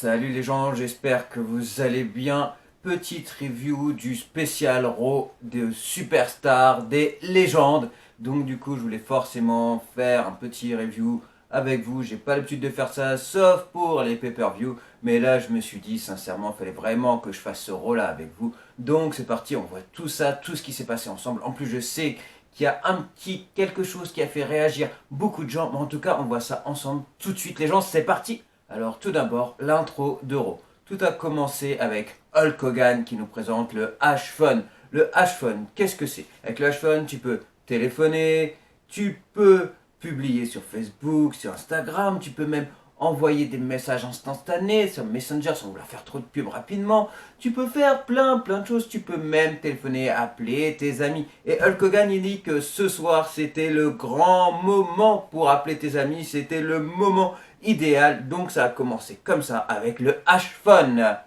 Salut les gens, j'espère que vous allez bien. Petite review du spécial Raw de Superstar des légendes. Donc du coup, je voulais forcément faire un petit review avec vous. J'ai pas l'habitude de faire ça, sauf pour les pay-per-view. Mais là, je me suis dit, sincèrement, il fallait vraiment que je fasse ce Raw-là avec vous. Donc c'est parti, on voit tout ça, tout ce qui s'est passé ensemble. En plus, je sais qu'il y a un petit quelque chose qui a fait réagir beaucoup de gens. Mais en tout cas, on voit ça ensemble tout de suite. Les gens, c'est parti! Alors tout d'abord, l'intro d'Euro. Tout a commencé avec Hulk Hogan qui nous présente le H-Phone. Le H-Phone, qu'est-ce que c'est? Avec le H-Phone, tu peux téléphoner, tu peux publier sur Facebook, sur Instagram, tu peux même envoyer des messages instantanés sur Messenger sans vouloir faire trop de pub rapidement. Tu peux faire plein de choses. Tu peux même téléphoner, appeler tes amis. Et Hulk Hogan, il dit que ce soir, c'était le grand moment pour appeler tes amis. C'était le moment idéal. Donc ça a commencé comme ça avec le H-Phone.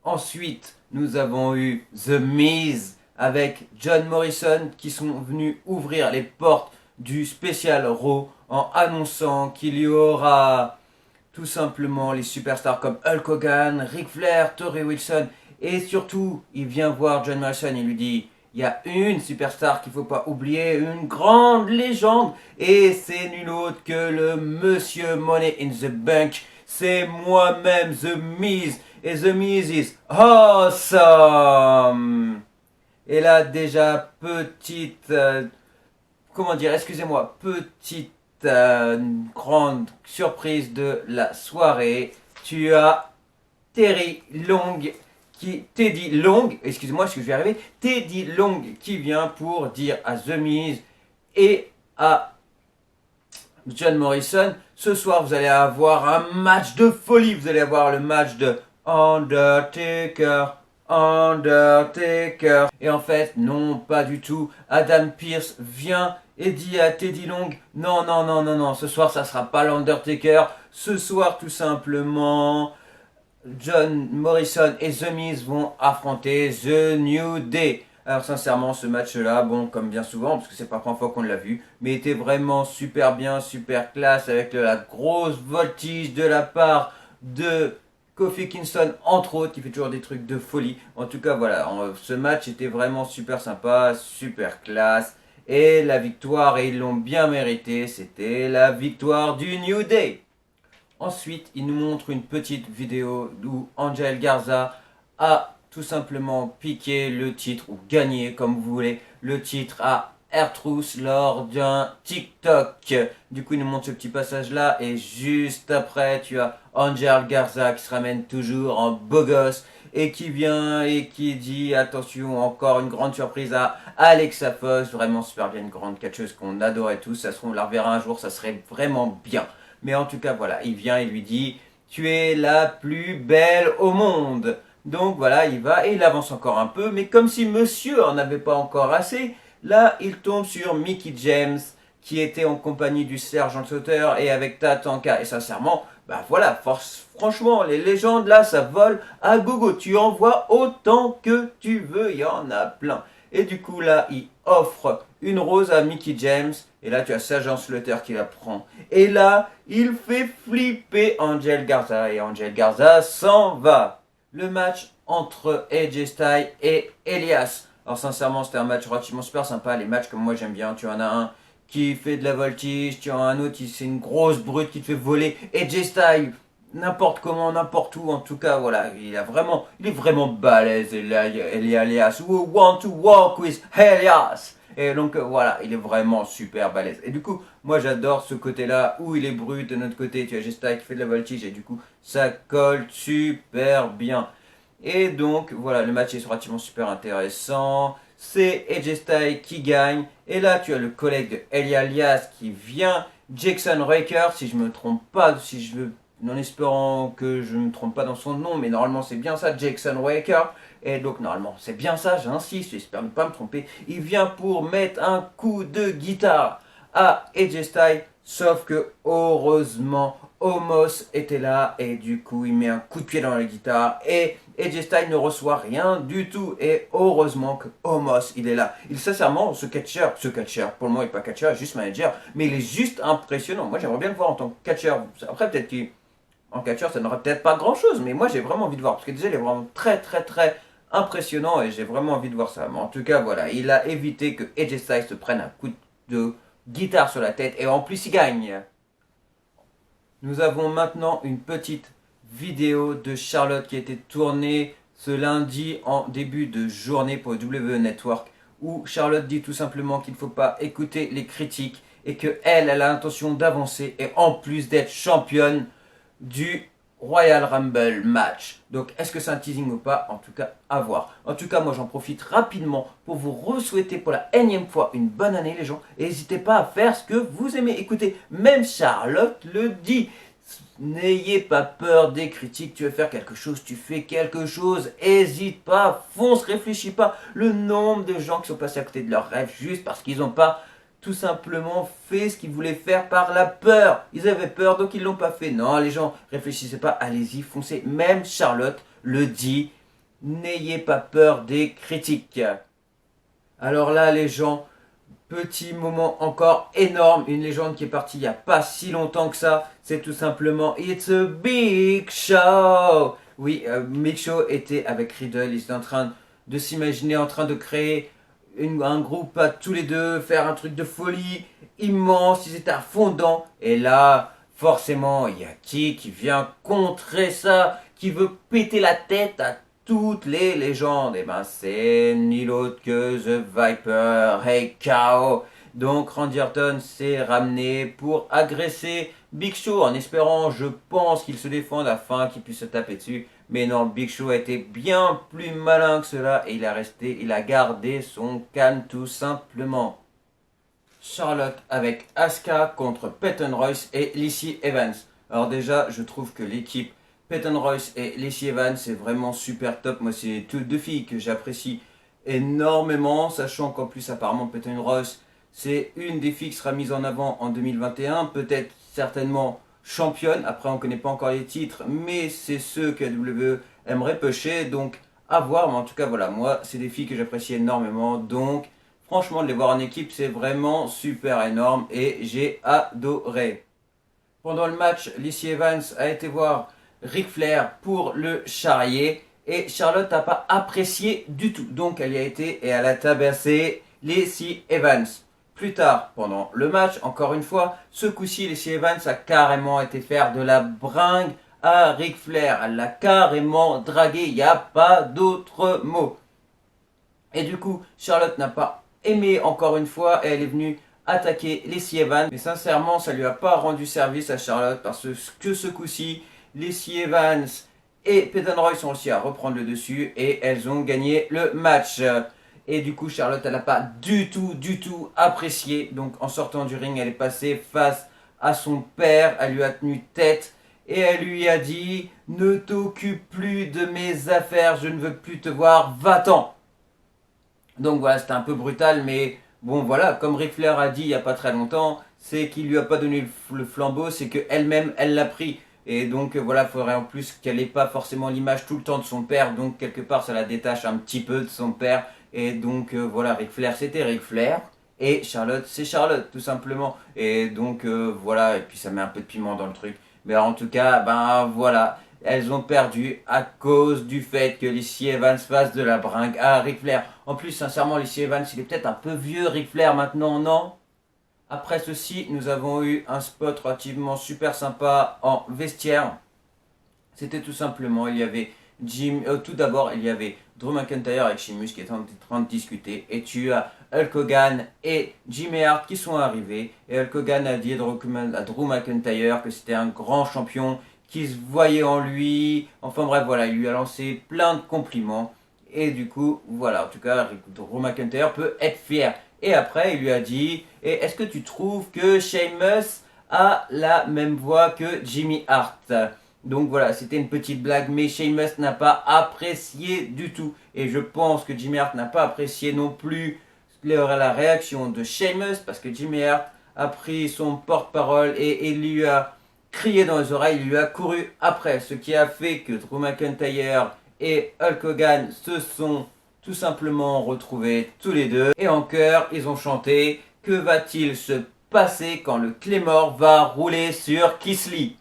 Ensuite, nous avons eu The Miz avec John Morrison qui sont venus ouvrir les portes du spécial Raw en annonçant qu'il y aura tout simplement les superstars comme Hulk Hogan, Ric Flair, Torrie Wilson et surtout, il vient voir John Morrison et lui dit il y a une superstar qu'il ne faut pas oublier, une grande légende et c'est nul autre que le Monsieur Money in the Bank. C'est moi-même, The Miz. Et The Miz is awesome. Et là, déjà, petite... comment dire, excusez-moi, petite grande surprise de la soirée. Tu as Teddy Long, excusez-moi, est-ce que je vais arriver, Teddy Long qui vient pour dire à The Miz et à John Morrison, ce soir vous allez avoir un match de folie, vous allez avoir le match de Undertaker. Et en fait, non, pas du tout. Adam Pearce vient et dit à Teddy Long, non, non, non, non, non, ce soir ça sera pas l'Undertaker, ce soir tout simplement, John Morrison et The Miz vont affronter The New Day. Alors sincèrement, ce match-là, bon, comme bien souvent, parce que c'est pas la première fois qu'on l'a vu, mais était vraiment super bien, super classe, avec la grosse voltige de la part de Kofi Kingston, entre autres, qui fait toujours des trucs de folie. En tout cas, voilà, ce match était vraiment super sympa, super classe. Et la victoire, et ils l'ont bien mérité, c'était la victoire du New Day. Ensuite, il nous montre une petite vidéo où Angel Garza a tout simplement piqué le titre, ou gagné, comme vous voulez, le titre à R-Truth lors d'un TikTok. Du coup, il nous montre ce petit passage-là, et juste après, tu as Angel Garza qui se ramène toujours en beau gosse, et qui vient et qui dit, attention, encore une grande surprise à Alexa Fox, vraiment super bien, une grande catcheuse qu'on adorait tous, ça se trouve, on la reverra un jour, ça serait vraiment bien. Mais en tout cas, voilà, il vient et lui dit « Tu es la plus belle au monde !» Donc voilà, il va et il avance encore un peu, mais comme si monsieur en avait pas encore assez, là, il tombe sur Mickie James, qui était en compagnie du Sergeant Slaughter et avec Tatanka. Et sincèrement, bah voilà, franchement, les légendes là, ça vole à gogo. Tu en vois autant que tu veux, il y en a plein. Et du coup là, il offre une rose à Mickie James. Et là, tu as Sergeant Slaughter qui la prend. Et là, il fait flipper Angel Garza. Et Angel Garza s'en va. Le match entre AJ Styles et Elias. Alors sincèrement, c'était un match relativement super sympa. Les matchs comme moi j'aime bien. Tu en as un qui fait de la voltige. Tu en as un autre, c'est une grosse brute qui te fait voler. AJ Styles, n'importe comment, n'importe où. En tout cas, voilà, il est vraiment balèze. Elias, who want to walk with Elias? Et donc voilà, il est vraiment super balèze. Et du coup, moi j'adore ce côté-là où il est brut. De notre côté, tu as Gesta qui fait de la voltige et du coup, ça colle super bien. Et donc voilà, le match est relativement super intéressant. C'est AJ Styles qui gagne. Et là, tu as le collègue de Elias qui vient, Jackson Ryker, si je me trompe pas, si je veux, en espérant que je ne me trompe pas dans son nom, mais normalement c'est bien ça, Jackson Ryker. Et donc normalement c'est bien ça, j'insiste, j'espère ne pas me tromper. Il vient pour mettre un coup de guitare à AJ Styles Sauf que heureusement, Omos était là et du coup il met un coup de pied dans la guitare et AJ Styles ne reçoit rien du tout et heureusement que Omos il est là. Il sincèrement ce catcheur, pour le moment il n'est pas catcheur, juste manager, mais il est juste impressionnant. Moi j'aimerais bien le voir en tant que catcheur. Après peut-être qu'en catcheur ça n'aurait peut-être pas grand chose, mais moi j'ai vraiment envie de voir parce que déjà il est vraiment très très très impressionnant et j'ai vraiment envie de voir ça. Mais en tout cas voilà, il a évité que AJ Styles se prenne un coup de guitare sur la tête et en plus il gagne. Nous avons maintenant une petite vidéo de Charlotte qui a été tournée ce lundi en début de journée pour le WWE Network où Charlotte dit tout simplement qu'il ne faut pas écouter les critiques et qu'elle a l'intention d'avancer et en plus d'être championne du Royal Rumble match. Donc est-ce que c'est un teasing ou pas? En tout cas, à voir. En tout cas, moi j'en profite rapidement pour vous re-souhaiter pour la énième fois une bonne année les gens. Et n'hésitez pas à faire ce que vous aimez. Écoutez, même Charlotte le dit. N'ayez pas peur des critiques, tu veux faire quelque chose, tu fais quelque chose, hésite pas, fonce, réfléchis pas. Le nombre de gens qui sont passés à côté de leurs rêves juste parce qu'ils n'ont pas tout simplement fait ce qu'ils voulaient faire par la peur. Ils avaient peur donc ils l'ont pas fait. Non, les gens, réfléchissez pas, allez-y, foncez. Même Charlotte le dit, n'ayez pas peur des critiques. Alors là, les gens, petit moment encore énorme, une légende qui est partie il n'y a pas si longtemps que ça, c'est tout simplement It's a Big Show. Oui, Big Show était avec Riddle, ils étaient en train de s'imaginer, en train de créer un groupe à tous les deux, faire un truc de folie immense, ils étaient à fond dedans. Et là, forcément, il y a qui vient contrer ça, qui veut péter la tête à toutes les légendes. Et ben c'est nul autre que The Viper, Hey Cow. Donc Randy Orton s'est ramené pour agresser Big Show en espérant, je pense, qu'il se défende afin qu'il puisse se taper dessus. Mais non, Big Show a été bien plus malin que cela et il a gardé son calme tout simplement. Charlotte avec Asuka contre Peyton Royce et Lacey Evans. Alors déjà, je trouve que l'équipe Peyton Royce et Lacey Evans c'est vraiment super top. Moi, c'est deux filles que j'apprécie énormément, sachant qu'en plus apparemment Peyton Royce c'est une des filles qui sera mise en avant en 2021, peut-être certainement championne. Après, on ne connaît pas encore les titres, mais c'est ceux que la WWE aimerait pusher, donc à voir. Mais en tout cas, voilà, moi, c'est des filles que j'apprécie énormément, donc franchement, de les voir en équipe, c'est vraiment super énorme et j'ai adoré. Pendant le match, Lacey Evans a été voir Ric Flair pour le charrier et Charlotte n'a pas apprécié du tout. Donc elle y a été et elle a tabassé Lacey Evans. Plus tard, pendant le match, encore une fois, ce coup-ci, Lacey Evans a carrément été faire de la bringue à Ric Flair. Elle l'a carrément dragué, il n'y a pas d'autre mot. Et du coup, Charlotte n'a pas aimé encore une fois et elle est venue attaquer Lacey Evans. Mais sincèrement, ça lui a pas rendu service à Charlotte parce que ce coup-ci, Lacey Evans et Peyton Royce ont réussi à reprendre le dessus et elles ont gagné le match. Et du coup, Charlotte, elle n'a pas du tout apprécié. Donc, en sortant du ring, elle est passée face à son père. Elle lui a tenu tête et elle lui a dit « Ne t'occupe plus de mes affaires, je ne veux plus te voir, va-t'en ». Donc voilà, c'était un peu brutal, mais bon voilà, comme Ric Flair a dit il n'y a pas très longtemps, c'est qu'il lui a pas donné le flambeau, c'est qu'elle-même, elle l'a pris. Et donc voilà, il faudrait en plus qu'elle n'ait pas forcément l'image tout le temps de son père, donc quelque part ça la détache un petit peu de son père. Et donc voilà, Ric Flair c'était Ric Flair, et Charlotte c'est Charlotte tout simplement. Et donc voilà, et puis ça met un peu de piment dans le truc. Mais en tout cas, ben voilà. Elles ont perdu à cause du fait que Lacey Evans fasse de la bringue à Ric Flair. En plus, sincèrement, Lacey Evans, il est peut-être un peu vieux, Ric Flair, maintenant, non? Après ceci, nous avons eu un spot relativement super sympa en vestiaire. C'était tout simplement, il y avait tout d'abord, il y avait Drew McIntyre avec Sheamus qui étaient en train de discuter. Et tu as Hulk Hogan et Jimmy Hart qui sont arrivés. Et Hulk Hogan a dit à Drew McIntyre que c'était un grand champion, qui se voyait en lui. Enfin bref, voilà, il lui a lancé plein de compliments. Et du coup, voilà, en tout cas, Drew McIntyre peut être fier. Et après, il lui a dit, et est-ce que tu trouves que Sheamus a la même voix que Jimmy Hart? Donc voilà, c'était une petite blague, mais Sheamus n'a pas apprécié du tout. Et je pense que Jimmy Hart n'a pas apprécié non plus la réaction de Sheamus, parce que Jimmy Hart a pris son porte-parole et il lui a crié dans les oreilles, il lui a couru après, ce qui a fait que Drew McIntyre et Hulk Hogan se sont tout simplement retrouvés tous les deux. Et en chœur, ils ont chanté « Que va-t-il se passer quand le Claymore va rouler sur Keith Lee ?»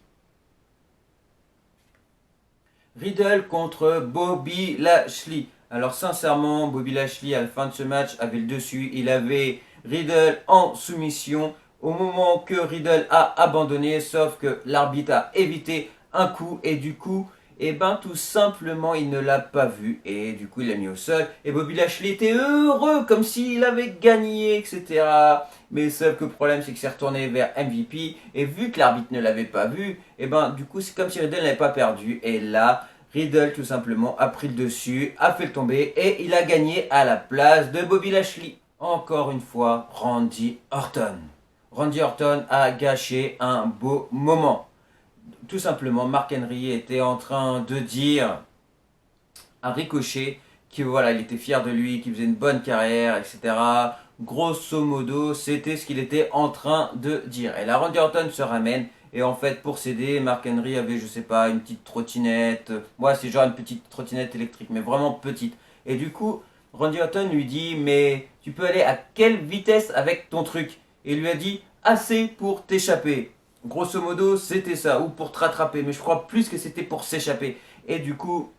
Riddle contre Bobby Lashley. Alors sincèrement, Bobby Lashley à la fin de ce match avait le dessus. Il avait Riddle en soumission au moment que Riddle a abandonné, sauf que l'arbitre a évité un coup et du coup, et ben tout simplement il ne l'a pas vu et du coup il l'a mis au sol et Bobby Lashley était heureux comme s'il avait gagné, etc. Mais sauf que le problème c'est qu'il s'est retourné vers MVP et vu que l'arbitre ne l'avait pas vu, et ben du coup c'est comme si Riddle n'avait pas perdu et là Riddle tout simplement a pris le dessus, a fait le tomber et il a gagné à la place de Bobby Lashley. Encore une fois, Randy Orton. Randy Orton a gâché un beau moment. Tout simplement, Mark Henry était en train de dire à Ricochet que voilà, il était fier de lui, qu'il faisait une bonne carrière, etc. Grosso modo, c'était ce qu'il était en train de dire. Et là, Randy Orton se ramène. Et en fait, pour s'aider, Mark Henry avait, je sais pas, une petite trottinette. Moi, c'est genre une petite trottinette électrique, mais vraiment petite. Et du coup, Randy Orton lui dit, mais tu peux aller à quelle vitesse avec ton truc? Et il lui a dit, assez pour t'échapper. Grosso modo, c'était ça, ou pour te rattraper. Mais je crois plus que c'était pour s'échapper. Et du coup,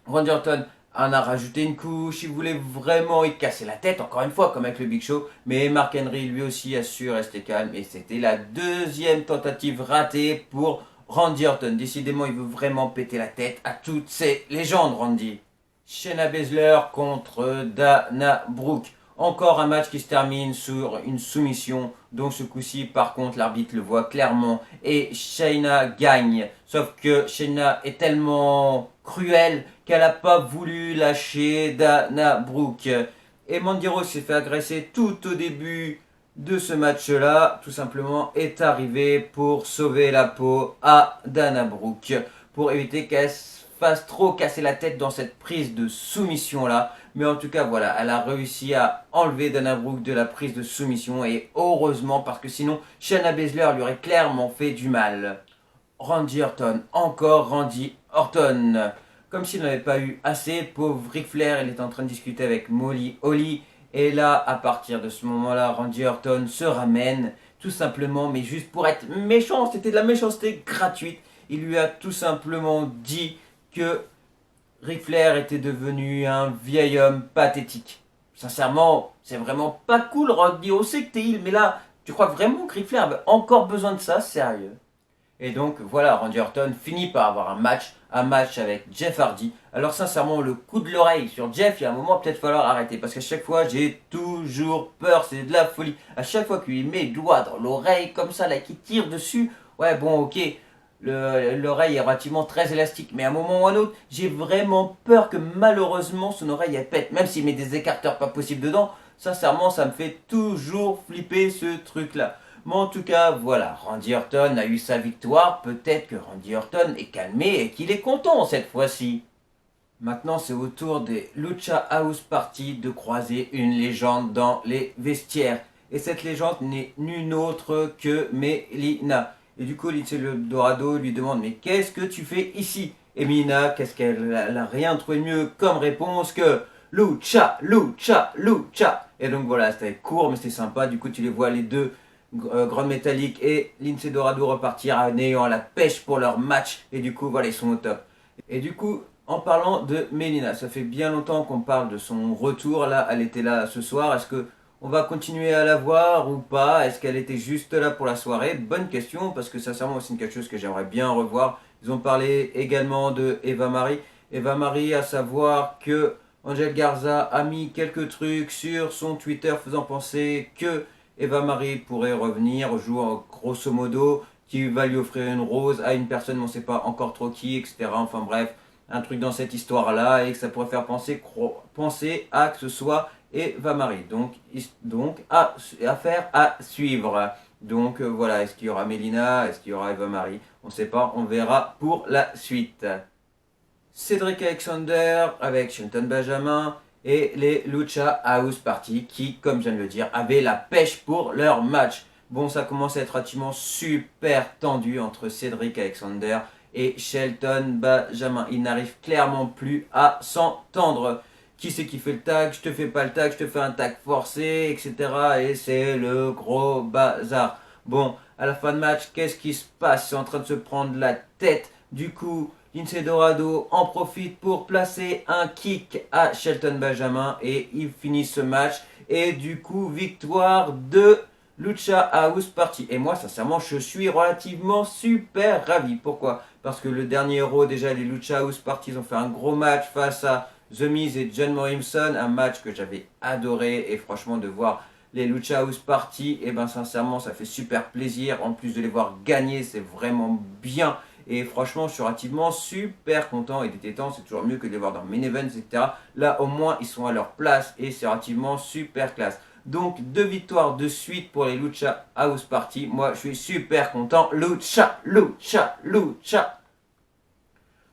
Randy Orton en a rajouté une couche, il voulait vraiment y casser la tête, encore une fois, comme avec le Big Show. Mais Mark Henry, lui aussi, a su rester calme. Et c'était la deuxième tentative ratée pour Randy Orton. Décidément, il veut vraiment péter la tête à toutes ces légendes, Randy. Shayna Baszler contre Dana Brooke. Encore un match qui se termine sur une soumission. Donc ce coup-ci, par contre, l'arbitre le voit clairement. Et Shayna gagne. Sauf que Shayna est tellement cruelle qu'elle n'a pas voulu lâcher Dana Brooke. Et Mandy Rose s'est fait agresser tout au début de ce match-là. Tout simplement est arrivé pour sauver la peau à Dana Brooke. Pour éviter qu'elle fasse trop casser la tête dans cette prise de soumission là. Mais en tout cas voilà, elle a réussi à enlever Dana Brooke de la prise de soumission et heureusement parce que sinon Shayna Baszler lui aurait clairement fait du mal. Randy Orton, encore Randy Orton. Comme s'il n'avait pas eu assez, pauvre Ric Flair, il est en train de discuter avec Molly Holly. Et là, à partir de ce moment-là, Randy Orton se ramène, tout simplement, mais juste pour être méchant, c'était de la méchanceté gratuite. Il lui a tout simplement dit que Ric Flair était devenu un vieil homme pathétique. Sincèrement, c'est vraiment pas cool, Randy. On sait que t'es il, mais là, tu crois vraiment que Ric Flair avait encore besoin de ça? Sérieux? Et donc voilà, Randy Orton finit par avoir un match avec Jeff Hardy. Alors sincèrement, le coup de l'oreille sur Jeff, il y a un moment peut-être falloir arrêter. Parce qu'à chaque fois, j'ai toujours peur, c'est de la folie. À chaque fois qu'il met le doigt dans l'oreille, comme ça, là, qu'il tire dessus, ouais bon ok, l'oreille est relativement très élastique. Mais à un moment ou à un autre, j'ai vraiment peur que malheureusement son oreille elle pète. Même s'il met des écarteurs pas possibles dedans, sincèrement, ça me fait toujours flipper ce truc-là. Mais en tout cas, voilà, Randy Orton a eu sa victoire. Peut-être que Randy Orton est calmé et qu'il est content cette fois-ci. Maintenant, c'est au tour des Lucha House Party de croiser une légende dans les vestiaires. Et cette légende n'est nulle autre que Melina. Et du coup, Lindsay Dorado lui demande « Mais qu'est-ce que tu fais ici ?» Et Melina, qu'est-ce qu'elle n'a rien trouvé de mieux comme réponse que « Lucha, Lucha, Lucha !» Et donc voilà, c'était court, mais c'était sympa. Du coup, tu les vois les deux, Grand Métallique et Lindsay Dorado repartir en ayant la pêche pour leur match. Et du coup, voilà, ils sont au top. Et du coup, en parlant de Melina, ça fait bien longtemps qu'on parle de son retour. Là, elle était là ce soir. Est-ce que on va continuer à la voir ou pas? Est-ce qu'elle était juste là pour la soirée? Bonne question, parce que sincèrement, c'est quelque chose que j'aimerais bien revoir. Ils ont parlé également de Eva Marie. Eva Marie, à savoir que Angel Garza a mis quelques trucs sur son Twitter faisant penser que Eva Marie pourrait revenir au jour grosso modo, qui va lui offrir une rose à une personne, mais on ne sait pas encore trop qui, etc. Enfin bref, un truc dans cette histoire-là, et que ça pourrait faire penser à que ce soit Eva Marie. Donc affaire à suivre. Donc voilà, est-ce qu'il y aura Melina, est-ce qu'il y aura Eva Marie? On ne sait pas, on verra pour la suite. Cédric Alexander avec Shelton Benjamin et les Lucha House Party qui, comme je viens de le dire, avaient la pêche pour leur match. Bon, ça commence à être relativement super tendu entre Cédric Alexander et Shelton Benjamin. Ils n'arrivent clairement plus à s'entendre. Qui c'est qui fait le tag? Je te fais pas le tag, je te fais un tag forcé, etc. Et c'est le gros bazar. Bon, à la fin de match, qu'est-ce qui se passe? C'est en train de se prendre la tête. Du coup, Lince Dorado en profite pour placer un kick à Shelton Benjamin et il finit ce match. Et du coup, victoire de Lucha House Party. Et moi, sincèrement, je suis relativement super ravi. Pourquoi? Parce que le dernier Euro, déjà, les Lucha House Party ont fait un gros match face à The Miz et John Morrison. Un match que j'avais adoré. Et franchement, de voir les Lucha House Party, et ben sincèrement, ça fait super plaisir. En plus de les voir gagner, c'est vraiment bien. Et franchement, je suis relativement super content. Et des temps, c'est toujours mieux que de les voir dans main events, etc. Là, au moins, ils sont à leur place et c'est relativement super classe. Donc, 2 victoires de suite pour les Lucha House Party. Moi, je suis super content. Lucha, Lucha, Lucha.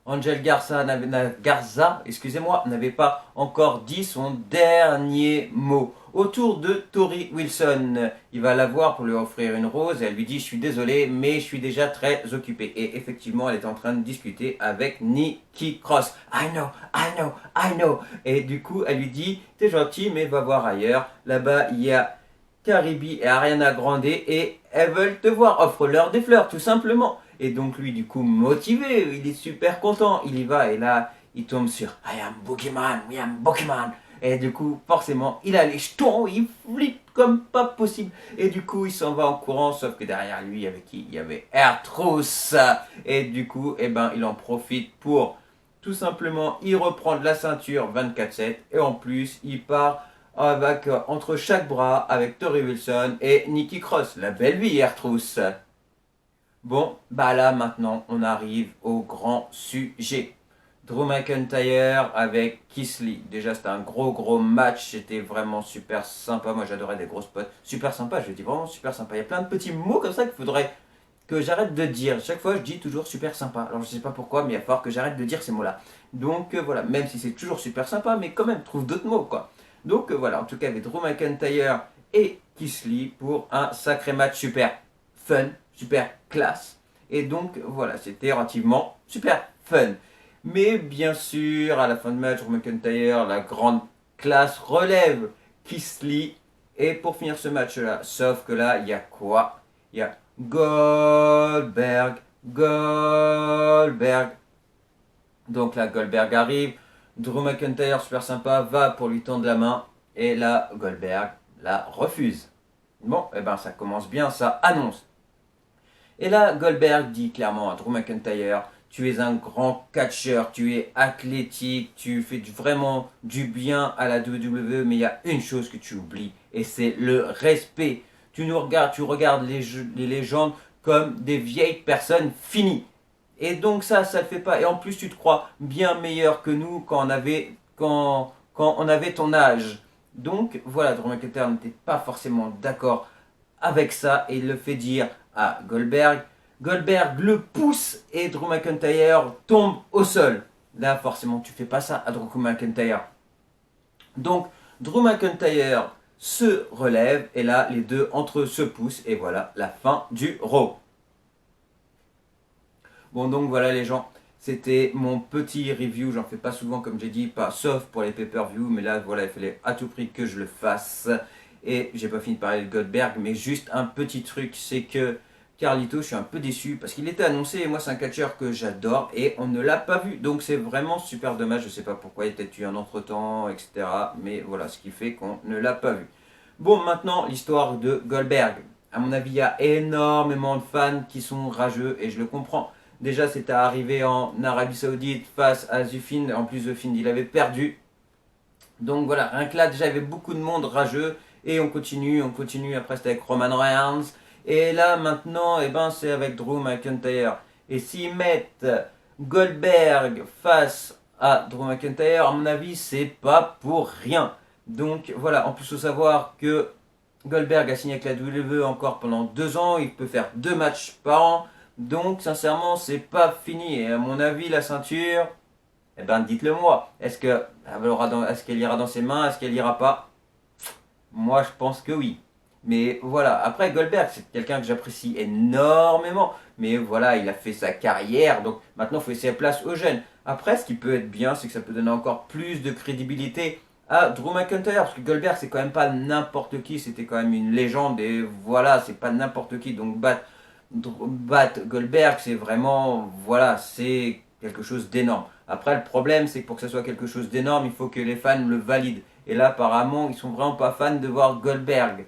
Angel Garza, excusez-moi, n'avait pas encore dit son dernier mot. Autour de Tori Wilson, il va la voir pour lui offrir une rose et elle lui dit: je suis désolé, mais je suis déjà très occupé. Et effectivement, elle est en train de discuter avec Nikki Cross. I know, I know, I know. Et du coup, elle lui dit: t'es gentil, mais va voir ailleurs. Là-bas, il y a Caribi et Ariana Grande et elles veulent te voir. Offre-leur des fleurs, tout simplement. Et donc lui, du coup, motivé, il est super content. Il y va et là, il tombe sur I am Boogeyman, I am Boogeyman. Et du coup, forcément, il a les jetons, il flippe comme pas possible. Et du coup, il s'en va en courant, sauf que derrière lui, avec qui il y avait R-Truth. Et du coup, eh ben, il en profite pour tout simplement y reprendre la ceinture 24/7. Et en plus, il part avec, entre chaque bras avec Tori Wilson et Nikki Cross. La belle vie, R-Truth. Bon, bah là maintenant on arrive au grand sujet. Drew McIntyre avec Keith Lee. Déjà c'était un gros match, c'était vraiment super sympa. Moi j'adorais des gros spots. Super sympa, je dis vraiment super sympa. Il y a plein de petits mots comme ça qu'il faudrait que j'arrête de dire. Chaque fois je dis toujours super sympa. Alors je sais pas pourquoi, mais il va falloir que j'arrête de dire ces mots-là. Donc voilà, même si c'est toujours super sympa, mais quand même trouve d'autres mots quoi. Donc voilà, en tout cas avec Drew McIntyre et Keith Lee pour un sacré match super fun, super classe. Et donc voilà, c'était relativement super fun. Mais bien sûr, à la fin de match, Drew McIntyre, la grande classe relève Keith Lee. Et pour finir ce match-là, sauf que là, il y a quoi? Il y a Goldberg, Goldberg. Donc là, Goldberg arrive. Drew McIntyre, super sympa, va pour lui tendre la main. Et là, Goldberg la refuse. Bon, et ben ça commence bien, ça annonce. Et là, Goldberg dit clairement à Drew McIntyre: tu es un grand catcheur, tu es athlétique, tu fais vraiment du bien à la WWE, mais il y a une chose que tu oublies, et c'est le respect. Tu regardes les légendes comme des vieilles personnes finies. Et donc ça le fait pas. Et en plus, tu te crois bien meilleur que nous quand on avait ton âge. Donc voilà, Drew McIntyre n'était pas forcément d'accord avec ça et il le fait dire à Goldberg. Goldberg le pousse et Drew McIntyre tombe au sol. Là, forcément, tu fais pas ça à Drew McIntyre. Donc, Drew McIntyre se relève et là, les deux entre eux se poussent et voilà la fin du Raw. Bon, donc voilà les gens, c'était mon petit review. J'en fais pas souvent, comme j'ai dit, pas sauf pour les pay-per-view, mais là, voilà, il fallait à tout prix que je le fasse. Et j'ai pas fini de parler de Goldberg, mais juste un petit truc, c'est que Carlito, je suis un peu déçu parce qu'il était annoncé et moi c'est un catcheur que j'adore et on ne l'a pas vu. Donc c'est vraiment super dommage, je sais pas pourquoi, il a peut-être eu un entre-temps, etc. Mais voilà, ce qui fait qu'on ne l'a pas vu. Bon, maintenant l'histoire de Goldberg. À mon avis, il y a énormément de fans qui sont rageux et je le comprends. Déjà, c'était arrivé en Arabie Saoudite face à Zufin. En plus, Zufin, il avait perdu. Donc voilà, rien que là, déjà, il y avait beaucoup de monde rageux. Et on continue. Après, c'était avec Roman Reigns. Et là, maintenant, eh ben, c'est avec Drew McIntyre. Et s'ils mettent Goldberg face à Drew McIntyre, à mon avis, c'est pas pour rien. Donc voilà, en plus, il faut savoir que Goldberg a signé avec la WWE encore pendant 2 ans. Il peut faire 2 matchs par an. Donc, sincèrement, c'est pas fini. Et à mon avis, la ceinture, eh ben, dites-le moi. Est-ce qu'elle ira dans ses mains? Est-ce qu'elle ira pas? Moi, je pense que oui. Mais voilà, après Goldberg, c'est quelqu'un que j'apprécie énormément. Mais voilà, il a fait sa carrière, donc maintenant il faut laisser la place aux jeunes. Après, ce qui peut être bien, c'est que ça peut donner encore plus de crédibilité à Drew McIntyre, parce que Goldberg, c'est quand même pas n'importe qui, c'était quand même une légende, et voilà, c'est pas n'importe qui. Donc battre Goldberg, c'est vraiment, voilà, c'est quelque chose d'énorme. Après, le problème, c'est que pour que ça soit quelque chose d'énorme, il faut que les fans le valident. Et là, apparemment, ils sont vraiment pas fans de voir Goldberg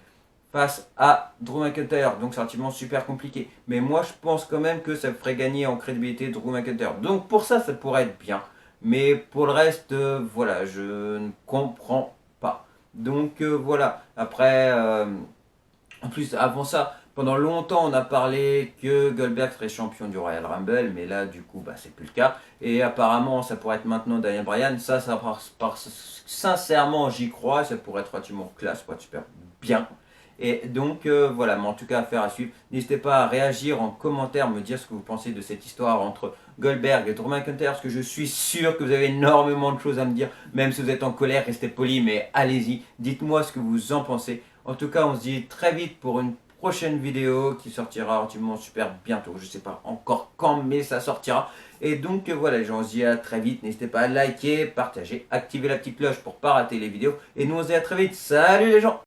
face à Drew McIntyre. Donc c'est relativement super compliqué. Mais moi je pense quand même que ça ferait gagner en crédibilité Drew McIntyre. Donc pour ça, ça pourrait être bien. Mais pour le reste, voilà, je ne comprends pas. Donc voilà. Après, en plus, avant ça, pendant longtemps, on a parlé que Goldberg serait champion du Royal Rumble, mais là, du coup, bah, c'est plus le cas. Et apparemment, ça pourrait être maintenant Daniel Bryan. Sincèrement, j'y crois. Ça pourrait être relativement classe, pourrait être super bien. Et donc, voilà, mais en tout cas, affaire à suivre. N'hésitez pas à réagir en commentaire, me dire ce que vous pensez de cette histoire entre Goldberg et Drew McIntyre, parce que je suis sûr que vous avez énormément de choses à me dire. Même si vous êtes en colère, restez poli, mais allez-y, dites-moi ce que vous en pensez. En tout cas, on se dit très vite pour une prochaine vidéo qui sortira relativement super bientôt. Je ne sais pas encore quand, mais ça sortira. Et donc voilà, les gens, on se dit à très vite. N'hésitez pas à liker, partager, activer la petite cloche pour ne pas rater les vidéos. Et nous, on se dit à très vite. Salut les gens!